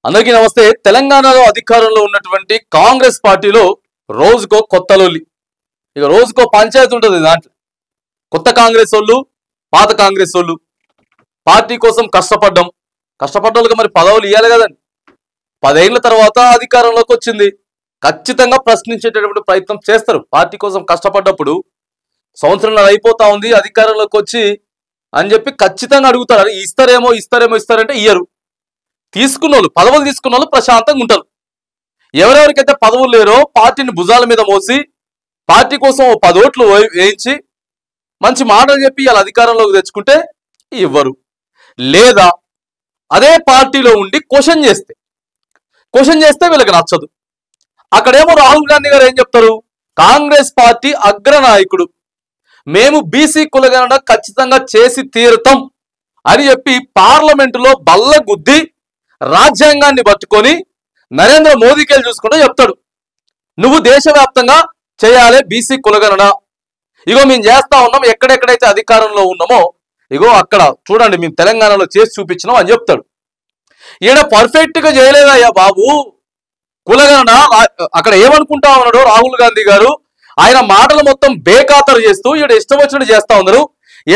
అందరికీ నమస్తే। తెలంగాణలో అధికారంలో ఉన్నటువంటి కాంగ్రెస్ పార్టీలో రోజుకో కొత్త లొల్లి, ఇక రోజుకో పంచాయతీ ఉంటుంది। దాంట్లో కొత్త కాంగ్రెస్ వాళ్ళు, పాత కాంగ్రెస్ వాళ్ళు పార్టీ కోసం కష్టపడ్డోళ్ళకి మరి పదవులు ఇవ్వాలి కదండి। 10 ఏళ్ల తర్వాత అధికారంలోకి వచ్చింది, ఖచ్చితంగా ప్రశ్నించేటటువంటి ప్రయత్నం చేస్తారు। పార్టీ కోసం కష్టపడ్డప్పుడు సంవత్సరంలో అయిపోతా ఉంది, అధికారంలోకి వచ్చి అని చెప్పి ఖచ్చితంగా అడుగుతారు। ఇస్తారంటే ఇయ్యరు। పదవులు తీసుకున్న వాళ్ళు ప్రశాంతంగా ఉంటారు। ఎవరెవరికైతే పదవులు లేరో పార్టీని భుజాల మీద మోసి పార్టీ కోసం 10 ఓట్లు వేయించి మంచి మాటలు చెప్పి వాళ్ళ అధికారంలోకి తెచ్చుకుంటే ఇవ్వరు, లేదా అదే పార్టీలో ఉండి క్వశ్చన్ చేస్తే వీళ్ళకి నచ్చదు। అక్కడేమో రాహుల్ గాంధీ గారు ఏం చెప్తారు, కాంగ్రెస్ పార్టీ అగ్రనాయకుడు, మేము బీసీ కులగణన ఖచ్చితంగా చేసి తీరుతాం అని చెప్పి పార్లమెంటులో బల్ల గుద్ది రాజ్యాంగాన్ని పట్టుకొని నరేంద్ర మోదీకి వెళ్ళి చూసుకుంటూ చెప్తాడు, నువ్వు దేశవ్యాప్తంగా చేయాలి బీసీ కులగణన, ఇగో మేము చేస్తా ఉన్నాం, ఎక్కడెక్కడైతే అధికారంలో ఉన్నామో ఇగో అక్కడ చూడండి మేము తెలంగాణలో చేసి చూపించినాం అని చెప్తాడు। ఈయన పర్ఫెక్ట్ గా చేయలేదయ్యా బాబు కులగణన। అక్కడ ఏమనుకుంటా ఉన్నాడు రాహుల్ గాంధీ గారు, ఆయన మాటలు మొత్తం బేఖాతరు చేస్తూ ఈయన ఇష్టం వచ్చినట్టు చేస్తా ఉన్నారు।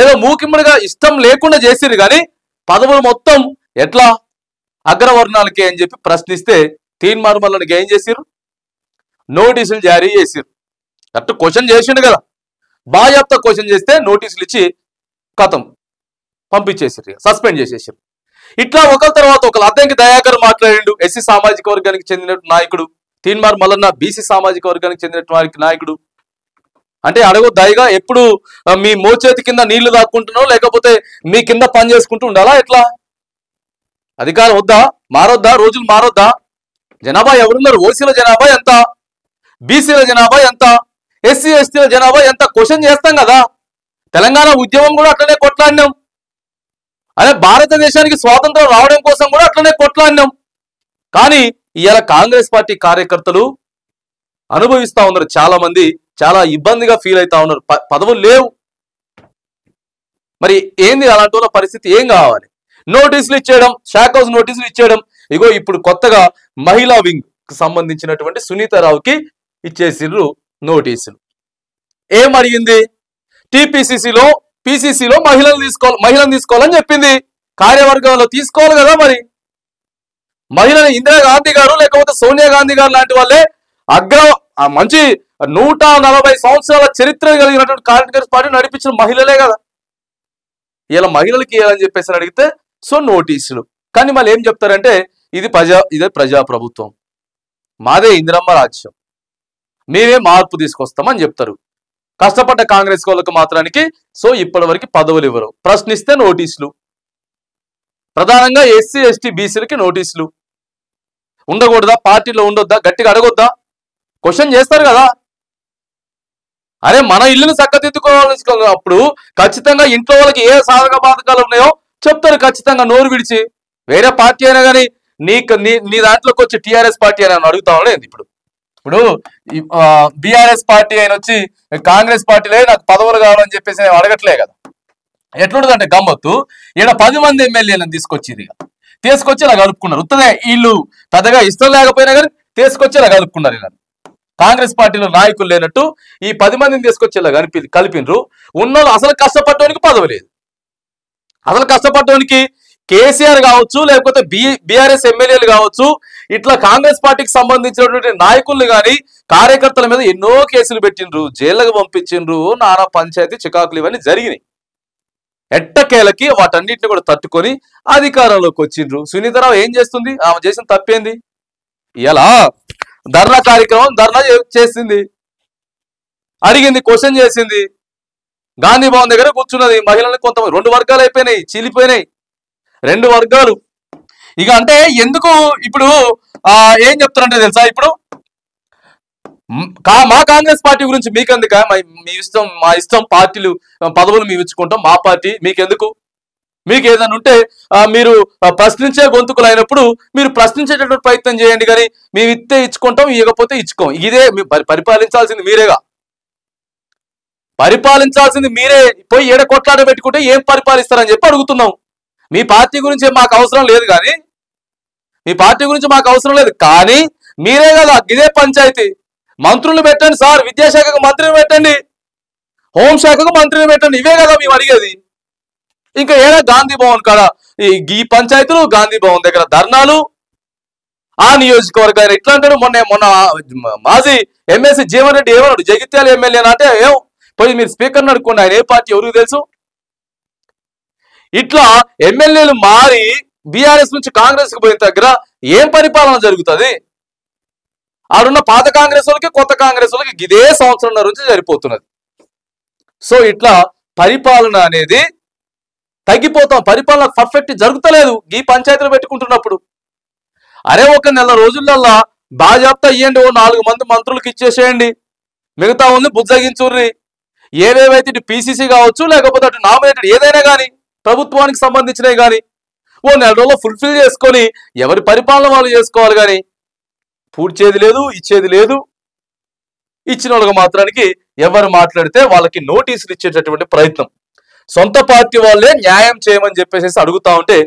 ఏదో మూకిమ్మడిగా ఇష్టం లేకుండా చేసిరు కానీ పదవులు మొత్తం ఎట్లా అగ్రవర్ణాలకి అని చెప్పి ప్రశ్నిస్తే తీన్మార్ మల్లనికి ఏం చేసిరు, నోటీసులు జారీ చేసిరు। కరెక్ట్ క్వశ్చన్ చేసిండు కదా, బాజాప్తా క్వశ్చన్ చేస్తే నోటీసులు ఇచ్చి కథం పంపించేసిరు, సస్పెండ్ చేసేసారు। ఇట్లా ఒకరి తర్వాత ఒకరు అద్దంకి దయాకర్ మాట్లాడిండు, ఎస్సీ సామాజిక వర్గానికి చెందిన నాయకుడు, తీన్మార్ మల్లన్న బీసీ సామాజిక వర్గానికి చెందిన నాయకుడు। అంటే అడగొద్దాయిగా ఎప్పుడు మీ మోచేతి కింద నీళ్లు దాక్కుంటున్నావు, లేకపోతే మీ కింద పని చేసుకుంటూ ఉండాలా ఎట్లా? అధికారం వద్దా, మారొద్దా, రోజులు మారొద్దా? జనాభా ఎవరున్నారు, ఓసీల జనాభా ఎంత, బీసీల జనాభా ఎంత, ఎస్సీ ఎస్టీల జనాభా ఎంత క్వశ్చన్ చేస్తాం కదా। తెలంగాణ ఉద్యమం కూడా అట్లనే కొట్లాడినాం, అదే భారతదేశానికి స్వాతంత్రం రావడం కోసం కూడా అట్లనే కొట్లాడినాం। కానీ ఇవాళ కాంగ్రెస్ పార్టీ కార్యకర్తలు అనుభవిస్తా ఉన్నారు, చాలా మంది చాలా ఇబ్బందిగా ఫీల్ అవుతా ఉన్నారు, పదవులు లేవు। మరి ఏంది అలాంటి వాళ్ళ పరిస్థితి, ఏం కావాలి? నోటీసులు ఇచ్చేయడం, షాక్ హౌస్ నోటీసులు ఇచ్చేయడం। ఇగో ఇప్పుడు కొత్తగా మహిళా వింగ్ కు సంబంధించినటువంటి సునీతారావుకి ఇచ్చేసిర్రు నోటీసులు। ఏం అడిగింది, టీపీసీసీలో పీసీసీలో మహిళను తీసుకోవాలని చెప్పింది, కార్యవర్గంలో తీసుకోవాలి కదా। మరి మహిళలు ఇందిరాగాంధీ గారు లేకపోతే సోనియా గాంధీ గారు లాంటి వాళ్ళే మంచి 140 సంవత్సరాల చరిత్ర కలిగినటువంటి కాంగ్రెస్ పార్టీ నడిపించిన మహిళలే కదా, ఇలా మహిళలకి ఇవ్వాలని చెప్పేసి అడిగితే సో నోటీసులు। కానీ మళ్ళీ ఏం చెప్తారంటే ఇదే ప్రజాప్రభుత్వం, మాదే ఇందిరమ్మ రాజ్యం, మేమే మార్పు తీసుకొస్తామని చెప్తారు। కష్టపడ్డ కాంగ్రెస్ వాళ్ళకు మాత్రానికి సో ఇప్పటి వరకు పదవులు ఇవ్వరు, ప్రశ్నిస్తే నోటీసులు, ప్రధానంగా ఎస్సీ ఎస్టీ బీసీలకి నోటీసులు। ఉండకూడదా, పార్టీలో ఉండొద్దా, గట్టిగా అడగొద్దా, క్వశ్చన్ చేస్తారు కదా। అరే మన ఇల్లుని చక్కదిద్దుకోవాలనుకున్నప్పుడు ఖచ్చితంగా ఇంట్లో వాళ్ళకి ఏ సాధక బాధకాలు ఉన్నాయో చెప్తారు, ఖచ్చితంగా నోరు విడిచి। వేరే పార్టీ అయినా కానీ నీ దాంట్లోకి వచ్చి టీఆర్ఎస్ పార్టీ అని అడుగుతా ఉండేది। ఇప్పుడు బీఆర్ఎస్ పార్టీ అయిన వచ్చి కాంగ్రెస్ పార్టీలే నాకు పదవులు కావాలని చెప్పేసి అడగట్లే కదా। ఎట్లుంటుందంటే గమ్మత్తు, ఈయన 10 మంది ఎమ్మెల్యేలను తీసుకొచ్చి ఇలా కలుపుకున్నారు, ఉత్తదే వీళ్ళు పెద్దగా ఇష్టం లేకపోయినా కానీ తీసుకొచ్చి ఇలా కలుపుకున్నారు। ఇలా కాంగ్రెస్ పార్టీలో నాయకులు లేనట్టు ఈ 10 మందిని తీసుకొచ్చి ఇలా కలిపినరు। ఉన్నోళ్ళు అసలు కష్టపడడానికి పదవి లేదు, అసలు కష్టపడడానికి కేసీఆర్ కావచ్చు లేకపోతే బీఆర్ఎస్ ఎమ్మెల్యేలు కావచ్చు, ఇట్లా కాంగ్రెస్ పార్టీకి సంబంధించినటువంటి నాయకులు కానీ కార్యకర్తల మీద ఎన్నో కేసులు పెట్టిండ్రు, జైళ్ళకు పంపించిండ్రు, నానా పంచాయతీ చికాకులు ఇవన్నీ జరిగినాయి। ఎట్టకేలకి వాటన్నిటిని కూడా తట్టుకొని అధికారంలోకి వచ్చిండ్రు। సునీతారావు ఏం చేస్తుంది, ఆమె చేసిన తప్పేంది, ఇలా ధర్నా కార్యక్రమం చేసింది, అడిగింది, క్వశ్చన్ చేసింది, గాంధీ భవన్ దగ్గర కూర్చున్నది, మహిళలను కొంతమంది 2 వర్గాలు అయిపోయినాయి, చీలిపోయినాయి 2 వర్గాలు। ఇక అంటే ఎందుకు ఇప్పుడు ఏం చెప్తారంటే తెలుసా, ఇప్పుడు మా కాంగ్రెస్ పార్టీ గురించి మీకెందుక, మా ఇష్టం పార్టీలు పదవులు మేము ఇచ్చుకుంటాం, మా పార్టీ మీకెందుకు, మీకు ఏదైనా ఉంటే మీరు ప్రశ్నించే గొంతుకులు అయినప్పుడు మీరు ప్రశ్నించేటటువంటి ప్రయత్నం చేయండి, కానీ మేము ఇచ్చుకుంటాం, ఇవ్వకపోతే ఇచ్చుకోం, ఇదే పరిపాలించాల్సింది మీరేగా, పరిపాలించాల్సింది మీరే, పోయి ఏడ కొట్లాట పెట్టుకుంటే ఏం పరిపాలిస్తారని చెప్పి అడుగుతున్నాం। మీ పార్టీ గురించి మాకు అవసరం లేదు, కానీ మీ పార్టీ గురించి మాకు అవసరం లేదు. కానీ మీరే కదా ఇదే పంచాయతీ మంత్రులు పెట్టండి సార్, విద్యాశాఖకు మంత్రిని పెట్టండి, హోంశాఖకు మంత్రిని పెట్టండి, ఇవే కదా మేము అడిగేది. ఇంకా ఏడా గాంధీ భవన్ కాడ ఈ పంచాయతీలు, గాంధీ భవన్ దగ్గర ధర్నాలు, ఆ నియోజకవర్గాన్ని ఇట్లా అంటాడు. మొన్న మాజీ ఎమ్మెల్సీ జీవన్ రెడ్డి ఏమన్నాడు, జగిత్యాల ఎమ్మెల్యే అంటే ఏం పోయి మీరు స్పీకర్ని అడుక్కోండి, ఆయన ఏ పార్టీ ఎవరికి తెలుసు. ఇట్లా ఎమ్మెల్యేలు మారి బీఆర్ఎస్ నుంచి కాంగ్రెస్ కి పోయిన దగ్గర ఏం పరిపాలన జరుగుతుంది? ఆడున్న పాత కాంగ్రెస్ వాళ్ళకి కొత్త కాంగ్రెస్ వాళ్ళకి ఇదే సంవత్సరంన్నర నుంచి సరిపోతున్నది. సో ఇట్లా పరిపాలన అనేది తగ్గిపోతాం, పరిపాలన పర్ఫెక్ట్ జరుగుతలేదు ఈ పంచాయతీలు పెట్టుకుంటున్నప్పుడు. అరే ఒక నెల రోజులల్లా బాజాప్తా ఇవ్వండి, ఓ 4 మంది మంత్రులకు ఇచ్చేసేయండి, మిగతా ఉంది బుజ్జగించుర్రి. ఏవేవైతే ఇటు పీసీసీ కావచ్చు, లేకపోతే అటు నామినేటెడ్ ఏదైనా కానీ ప్రభుత్వానికి సంబంధించినవి కానీ ఓ నెల రోజుల్లో ఫుల్ఫిల్ చేసుకొని ఎవరి పరిపాలన వాళ్ళు చేసుకోవాలి. కానీ పూడ్చేది లేదు, ఇచ్చేది లేదు. ఇచ్చిన వాళ్ళకి మాత్రానికి ఎవరు మాట్లాడితే వాళ్ళకి నోటీసులు ఇచ్చేటటువంటి ప్రయత్నం, సొంత పార్టీ వాళ్ళే న్యాయం చేయమని చెప్పేసి అడుగుతా ఉంటే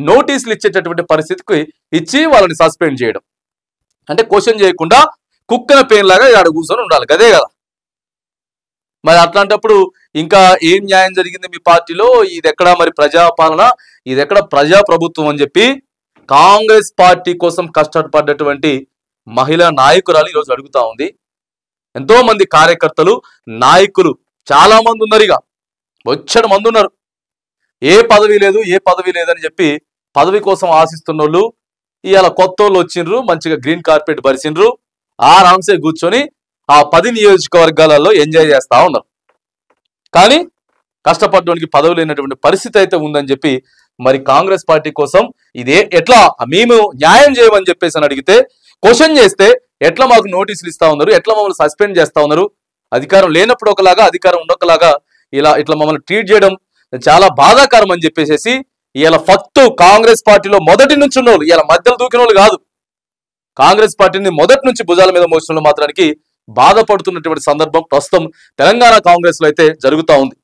నోటీసులు ఇచ్చేటటువంటి పరిస్థితికి ఇచ్చి వాళ్ళని సస్పెండ్ చేయడం అంటే క్వశ్చన్ చేయకుండా కుక్కన పెయిన్ లాగా ఆడ కూర్చొని ఉండాలి, అదే కదా. మరి అట్లాంటప్పుడు ఇంకా ఏం న్యాయం జరిగింది మీ పార్టీలో? ఇది ఎక్కడ మరి ప్రజాపాలన, ఇది ఎక్కడ ప్రజాప్రభుత్వం అని చెప్పి కాంగ్రెస్ పార్టీ కోసం కష్టపడ్డటువంటి మహిళా నాయకురాలు ఈరోజు అడుగుతా ఉంది. ఎంతో మంది కార్యకర్తలు, నాయకులు చాలా మంది ఉన్నారు, ఇక వచ్చేడు మంది ఉన్నారు. ఏ పదవి లేదు, ఏ పదవి లేదని చెప్పి పదవి కోసం ఆశిస్తున్న వాళ్ళు ఇవాళ కొత్త వాళ్ళు వచ్చిండ్రు, మంచిగా గ్రీన్ కార్పెట్ పరిచిండ్రు, ఆరాంసే కూర్చొని ఆ 10 నియోజకవర్గాలలో ఎంజాయ్ చేస్తా ఉన్నారు. కానీ కష్టపడడానికి పదవి లేనటువంటి పరిస్థితి అయితే ఉందని చెప్పి మరి కాంగ్రెస్ పార్టీ కోసం ఇదే ఎట్లా మేము న్యాయం చేయమని చెప్పేసి అని అడిగితే క్వశ్చన్ చేస్తే ఎట్లా మాకు నోటీసులు ఇస్తా ఉన్నారు, ఎట్లా మమ్మల్ని సస్పెండ్ చేస్తా ఉన్నారు, అధికారం లేనప్పుడు ఒకలాగా అధికారం ఉండొకలాగా ఇట్లా మమ్మల్ని ట్రీట్ చేయడం చాలా బాధాకరం అని చెప్పేసి ఇలా ఫక్తు కాంగ్రెస్ పార్టీలో మొదటి నుంచి ఉన్న వాళ్ళు, ఇలా మధ్యలో దూకిన వాళ్ళు కాదు, కాంగ్రెస్ పార్టీని మొదటి నుంచి భుజాల మీద మోసిన మాత్రానికి బాధపడుతున్నటువంటి సందర్భం ప్రస్తుతం తెలంగాణ కాంగ్రెస్ లో అయితే జరుగుతూ ఉంది.